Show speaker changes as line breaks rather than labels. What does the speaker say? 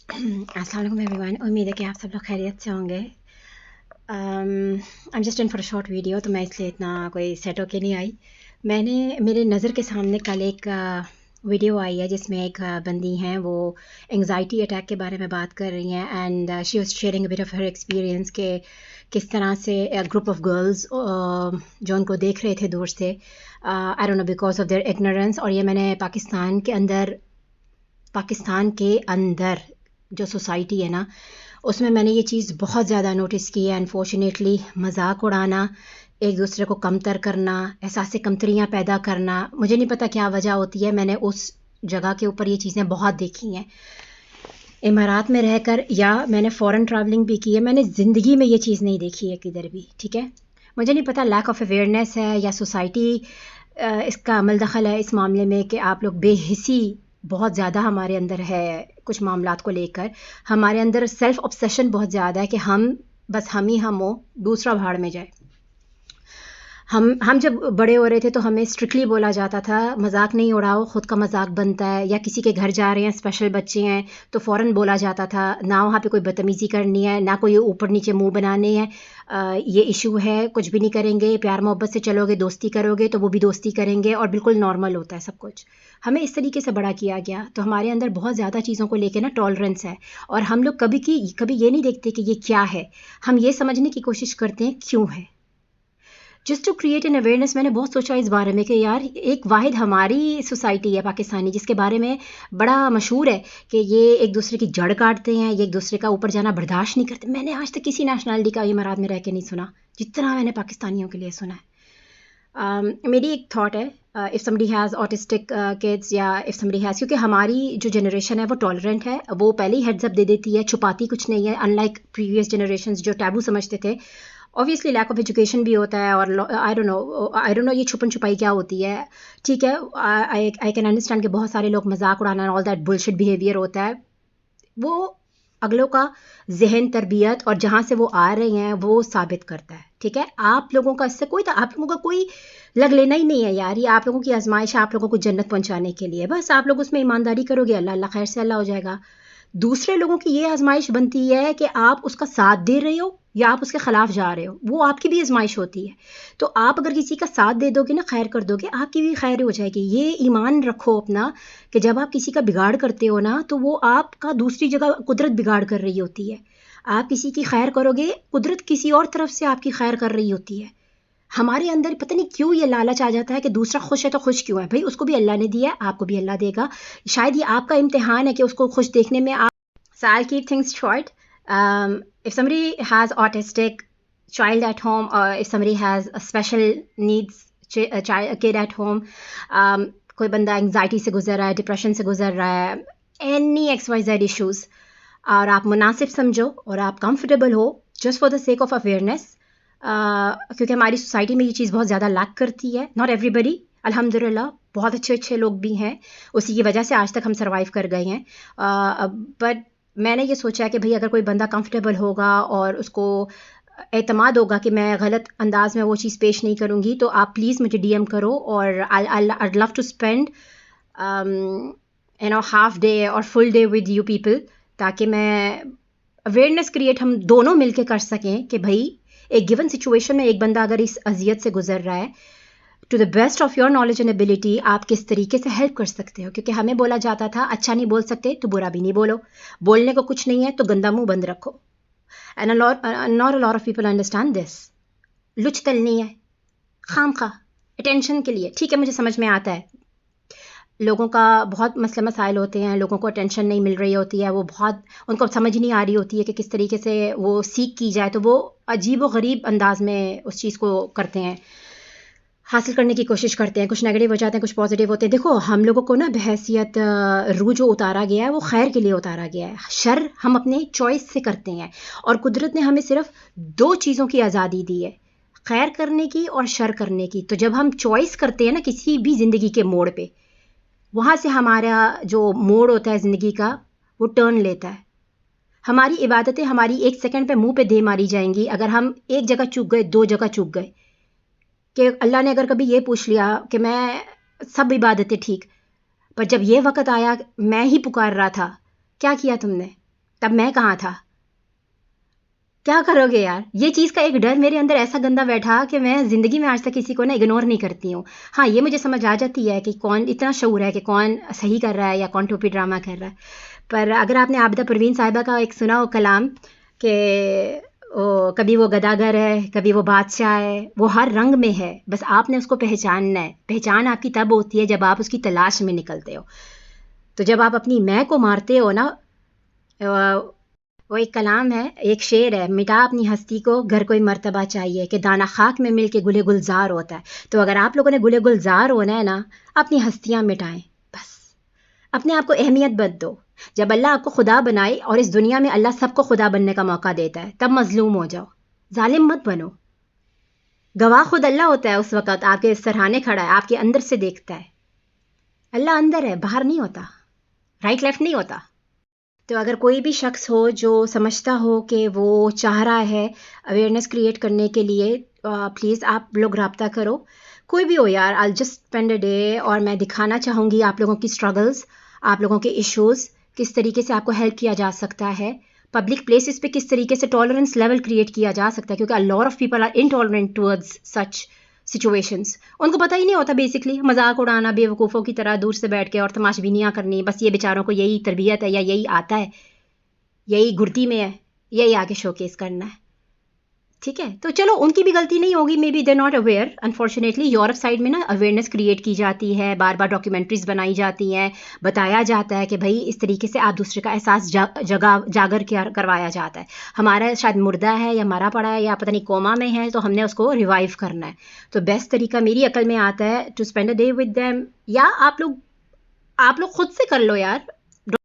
अस्सलाम वालेकुम एवरीवन, उम्मीद है कि आप सब लोग खैरियत से होंगे। I am just in for a short video, तो मैं इसलिए इतना कोई सेट होके नहीं आई। मेरे नज़र के सामने कल एक वीडियो आई है जिसमें एक बंदी हैं, वो एंग्जाइटी अटैक के बारे में बात कर रही हैं and she was sharing a bit of her experience के किस तरह से ग्रुप ऑफ गर्ल्स जो उनको देख रहे थे दूर से, I don't know because of their ignorance. और ये मैंने पाकिस्तान के अंदर जो सोसाइटी है ना, उसमें मैंने ये चीज़ बहुत ज़्यादा नोटिस की है। अनफॉर्चुनेटली मजाक उड़ाना, एक दूसरे को कमतर करना, एहसास कमतरियाँ पैदा करना, मुझे नहीं पता क्या वजह होती है। मैंने उस जगह के ऊपर ये चीज़ें बहुत देखी हैं इमारात में रहकर, या मैंने फ़ॉरेन ट्रैवलिंग भी की है। मैंने ज़िंदगी में ये चीज़ नहीं देखी है किधर भी, ठीक है। मुझे नहीं पता लैक ऑफ अवेयरनेस है या सोसाइटी इसका अमल दखल है इस मामले में कि आप लोग बेहिसी बहुत ज़्यादा हमारे अंदर है। कुछ मामलात को लेकर हमारे अंदर सेल्फ ऑब्सेशन बहुत ज़्यादा है कि बस हम ही हम हो, दूसरा भाड़ में जाए। हम जब बड़े हो रहे थे तो हमें स्ट्रिक्टली बोला जाता था मजाक नहीं उड़ाओ, ख़ुद का मजाक बनता है। या किसी के घर जा रहे हैं, स्पेशल बच्चे हैं, तो फ़ौरन बोला जाता था ना वहाँ पे कोई बदतमीज़ी करनी है, ना कोई ऊपर नीचे मुंह बनाने हैं। ये इशू है, कुछ भी नहीं करेंगे, प्यार मोहब्बत से चलोगे, दोस्ती करोगे तो वो भी दोस्ती करेंगे और बिल्कुल नॉर्मल होता है सब कुछ। हमें इस तरीके से बड़ा किया गया, तो हमारे अंदर बहुत ज़्यादा चीज़ों को लेकर ना टॉलरेंस है। और हम लोग कभी ये नहीं देखते कि ये क्या है, हम ये समझने की कोशिश करते हैं क्यों है। Just to create an awareness, मैंने बहुत सोचा इस बारे में कि यार एक वाहिद हमारी सोसाइटी है पाकिस्तानी, जिसके बारे में बड़ा मशहूर है कि ये एक दूसरे की जड़ काटते हैं, ये एक दूसरे का ऊपर जाना बर्दाश्त नहीं करते। मैंने आज तक किसी नेशनलिटी का इमारात में रह के नहीं सुना जितना मैंने पाकिस्तानियों के लिए सुना है। मेरी एक थॉट है, if somebody has autistic kids, या इफ़ समबडी हैज़, क्योंकि हमारी जो जनरेशन है वो टॉलरेंट है, वो पहले ही हेड्स अप दे देती है, छुपाती कुछ नहीं है, अनलाइक प्रीवियस जनरेशन्स जो टैबू समझते थे। ऑब्वियसली लैक ऑफ एजुकेशन भी होता है, और आई डोंट नो ये छुपन छुपाई क्या होती है। ठीक है, आई कैन अंडरस्टैंड कि बहुत सारे लोग मजाक उड़ाना, ऑल दैट बुलशिट बिहेवियर होता है, वो अगलों का जहन, तरबियत और जहाँ से वो आ रहे हैं वो साबित करता है। ठीक है, आप लोगों का इससे आप लोगों का कोई लग लेना ही नहीं है यार। ये आप लोगों की आजमाइश है आप लोगों को जन्नत पहुंचाने के लिए। बस आप लोग उसमें ईमानदारी करोगे, अल्लाह अल्लाह खैर से अल्लाह हो जाएगा। दूसरे लोगों की ये आजमाइश बनती है कि आप उसका साथ दे रहे हो या आप उसके खिलाफ जा रहे हो, वो आपकी भी आजमाइश होती है। तो आप अगर किसी का साथ दे दोगे ना, खैर कर दोगे, आपकी भी खैर हो जाएगी। ये ईमान रखो अपना कि जब आप किसी का बिगाड़ करते हो ना, तो वो आपका दूसरी जगह कुदरत बिगाड़ कर रही होती है। आप किसी की खैर करोगे, कुदरत किसी और तरफ से आपकी खैर कर रही होती है। हमारे अंदर पता नहीं क्यों ये लालच आ जाता है कि दूसरा खुश है तो खुश क्यों है। भाई उसको भी अल्लाह ने दिया है, आपको भी अल्लाह देगा। शायद ये आपका इम्तिहान है कि उसको खुश देखने में आप। So I'll keep things short. If somebody has autistic child at home, or if somebody has a special needs kid at home, कोई बंदा एंग्जाइटी से गुजर रहा है, डिप्रेशन से गुजर रहा है, एनी XYZ इश्यूज, और आप मुनासिब समझो और आप कंफर्टेबल हो, just for the sake of awareness, क्योंकि हमारी सोसाइटी में ये चीज़ बहुत ज़्यादा लैक करती है। नॉट एवरीबडी, अल्हम्दुलिल्लाह बहुत अच्छे अच्छे लोग भी हैं, उसी की वजह से आज तक हम सर्वाइव कर गए हैं। बट मैंने ये सोचा है कि भाई अगर कोई बंदा कंफर्टेबल होगा और उसको एतमाद होगा कि मैं गलत अंदाज में वो चीज़ पेश नहीं करूँगी, तो आप प्लीज़ मुझे DM करो, और I'd love to spend half day और full day with you people, ताकि मैं अवेयरनेस क्रिएट हम दोनों मिलके कर सकें कि भाई एक गिवन सिचुएशन में एक बंदा अगर इस अजियत से गुजर रहा है, to the best of your knowledge and ability आप किस तरीके से हेल्प कर सकते हो। क्योंकि हमें बोला जाता था अच्छा नहीं बोल सकते तो बुरा भी नहीं बोलो, बोलने को कुछ नहीं है तो गंदा मुंह बंद रखो। And not a lot of people understand this. लुच तलनी है खाम खा अटेंशन के लिए, ठीक है, मुझे समझ में आता है लोगों का बहुत मसले मसाइल होते हैं, लोगों को अटेंशन नहीं मिल रही होती है, वो बहुत उनको समझ नहीं आ रही होती है कि किस तरीके से वो सीख की जाए, तो वो अजीब व गरीब अंदाज में उस चीज़ को करते हैं, हासिल करने की कोशिश करते हैं। कुछ नेगेटिव हो जाते हैं, कुछ पॉजिटिव होते हैं। देखो हम लोगों को ना बहैसियत रूह जो उतारा गया है वो खैर के लिए उतारा गया है, शर हम अपने चॉइस से करते हैं। और कुदरत ने हमें सिर्फ 2 चीज़ों की आज़ादी दी है, खैर करने की और शर करने की। तो जब हम चॉइस करते हैं ना किसी भी ज़िंदगी के मोड़ पे, वहाँ से हमारा जो मोड़ होता है ज़िंदगी का वो टर्न लेता है। हमारी इबादतें हमारी 1 सेकंड पे मुंह पे दे मारी जाएंगी अगर हम एक जगह चूक गए, 2 जगह चूक गए। कि अल्लाह ने अगर कभी ये पूछ लिया कि मैं सब इबादतें ठीक, पर जब ये वक़्त आया मैं ही पुकार रहा था, क्या किया तुमने? تب میں کہاں تھا؟ کیا کرو گے یار؟ یہ چیز کا ایک ڈر میرے اندر ایسا گندا بیٹھا کہ میں زندگی میں آج تک کسی کو نا اگنور نہیں کرتی ہوں. ہاں یہ مجھے سمجھ آ جاتی ہے کہ کون اتنا شعور ہے کہ کون صحیح کر رہا ہے یا کون ٹوپی ڈرامہ کر رہا ہے. پر اگر آپ نے عابدہ پروین صاحبہ کا ایک سنا ہو کلام کہ کبھی وہ گداگر ہے کبھی وہ بادشاہ ہے، وہ ہر رنگ میں ہے، بس آپ نے اس کو پہچاننا ہے. پہچان آپ کی تب ہوتی ہے جب آپ اس کی تلاش میں نکلتے ہو. تو جب آپ اپنی میں کو مارتے ہو نا، وہ ایک کلام ہے، ایک شعر ہے، مٹا اپنی ہستی کو گھر کوئی مرتبہ چاہیے کہ دانہ خاک میں مل کے گلے گلزار ہوتا ہے. تو اگر آپ لوگوں نے گلے گلزار ہونا ہے نا، اپنی ہستیاں مٹائیں، بس اپنے آپ کو اہمیت مت دو. جب اللہ آپ کو خدا بنائے اور اس دنیا میں اللہ سب کو خدا بننے کا موقع دیتا ہے، تب مظلوم ہو جاؤ، ظالم مت بنو. گواہ خود اللہ ہوتا ہے اس وقت، آپ کے سرہانے کھڑا ہے، آپ کے اندر سے دیکھتا ہے. اللہ اندر ہے، باہر نہیں ہوتا، رائٹ لیفٹ نہیں ہوتا. تو اگر کوئی بھی شخص ہو جو سمجھتا ہو کہ وہ چاہ رہا ہے اویئرنیس کریٹ کرنے کے لیے، پلیز آپ لوگ رابطہ کرو. کوئی بھی ہو یار، I'll just spend a day، اور میں دکھانا چاہوں گی آپ لوگوں کی اسٹرگلز، آپ لوگوں کے ایشوز، کس طریقے سے آپ کو ہیلپ کیا جا سکتا ہے. پبلک پلیسز پہ کس طریقے سے ٹالرنس لیول کریٹ کیا جا سکتا ہے، کیونکہ a lot of people are intolerant towards such situations. ان کو پتہ ہی نہیں ہوتا، بیسکلی مذاق اڑانا بے وقوفوں کی طرح دور سے بیٹھ کے اور تماش بینیاں کرنی، بس یہ بیچاروں کو یہی تربیت ہے یا یہی آتا ہے، یہی گردی میں ہے، یہی آگے شو کیس کرنا ہے. ٹھیک ہے، تو چلو ان کی بھی غلطی نہیں ہوگی، maybe they not aware. Unfortunately Europe side میں نا اویئرنیس کریٹ کی جاتی ہے، بار بار ڈاکیومنٹریز بنائی جاتی ہیں، بتایا جاتا ہے کہ بھائی اس طریقے سے آپ دوسرے کا احساس جاگر کروایا جاتا ہے. ہمارا شاید مردہ ہے یا مرا پڑا ہے یا پتہ نہیں کوما میں ہے، تو ہم نے اس کو ریوائیو کرنا ہے. تو بیسٹ طریقہ میری عقل میں آتا ہے to spend a day with them, یا آپ لوگ خود سے کر لو یار.